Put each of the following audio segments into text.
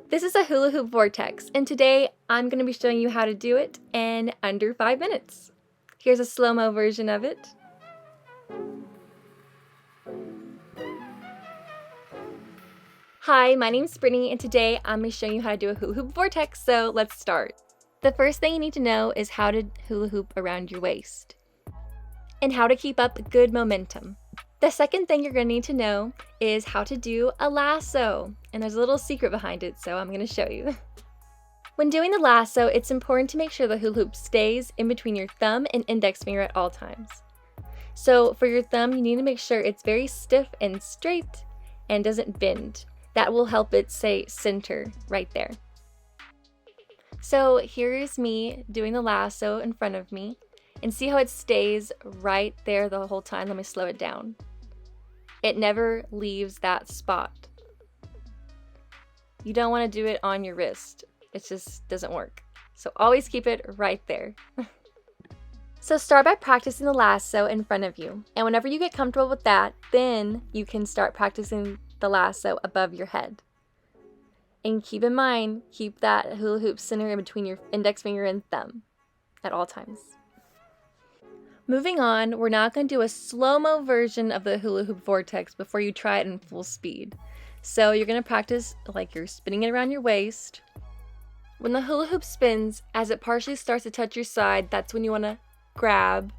This is a hula hoop vortex, and today I'm going to be showing you how to do it in under 5 minutes. Here's a slow-mo version of it. Hi, my name's Brittany, and today I'm going to show you how to do a hula hoop vortex, so let's start. The first thing you need to know is how to hula hoop around your waist, and how to keep up good momentum. The second thing you're going to need to know is how to do a lasso, and there's a little secret behind it, so I'm going to show you. When doing the lasso, it's important to make sure the hula hoop stays in between your thumb and index finger at all times. So for your thumb, you need to make sure it's very stiff and straight and doesn't bend. That will help it stay center right there. So here's me doing the lasso in front of me. And see how it stays right there the whole time? Let me slow it down. It never leaves that spot. You don't want to do it on your wrist. It just doesn't work. So always keep it right there. So start by practicing the lasso in front of you. And whenever you get comfortable with that, then you can start practicing the lasso above your head. And keep in mind, keep that hula hoop center in between your index finger and thumb at all times. Moving on, we're now going to do a slow-mo version of the hula hoop vortex before you try it in full speed. So you're going to practice like you're spinning it around your waist. When the hula hoop spins, as it partially starts to touch your side, that's when you want to grab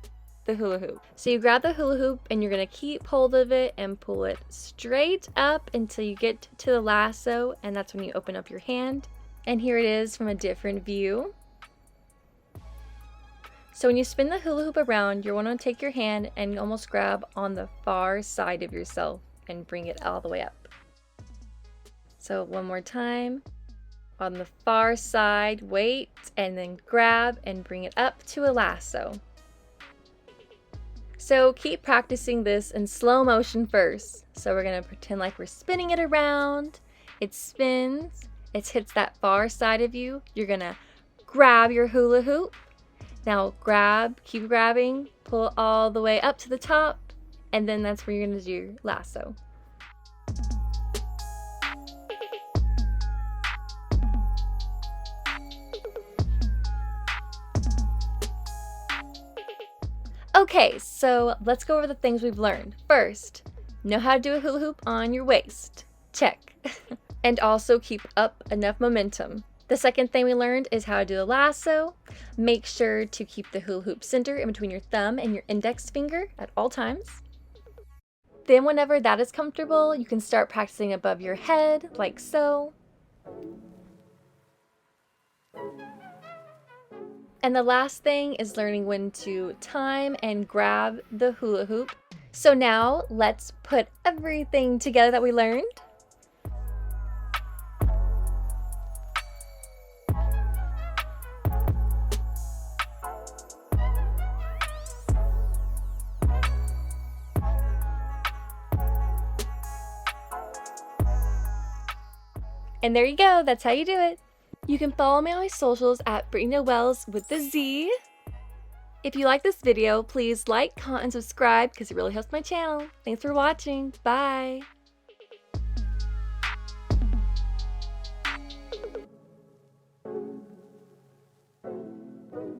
the hula hoop. So you grab the hula hoop and you're going to keep hold of it and pull it straight up until you get to the lasso, and that's when you open up your hand. And here it is from a different view. So when you spin the hula hoop around, you want to take your hand and almost grab on the far side of yourself and bring it all the way up. So one more time. On the far side, wait, and then grab and bring it up to a lasso. So keep practicing this in slow motion first. So we're going to pretend like we're spinning it around. It spins. It hits that far side of you. You're going to grab your hula hoop. Now grab, keep grabbing, pull all the way up to the top, and then that's where you're going to do your lasso. Okay, so let's go over the things we've learned. First, know how to do a hula hoop on your waist. Check. And also keep up enough momentum. The second thing we learned is how to do the lasso. Make sure to keep the hula hoop center in between your thumb and your index finger at all times. Then whenever that is comfortable, you can start practicing above your head, like so. And the last thing is learning when to time and grab the hula hoop. So now let's put everything together that we learned. And there you go, that's how you do it. You can follow me on my socials at Brittany Wells with the Z. If you like this video, please like, comment, and subscribe because it really helps my channel. Thanks for watching. Bye.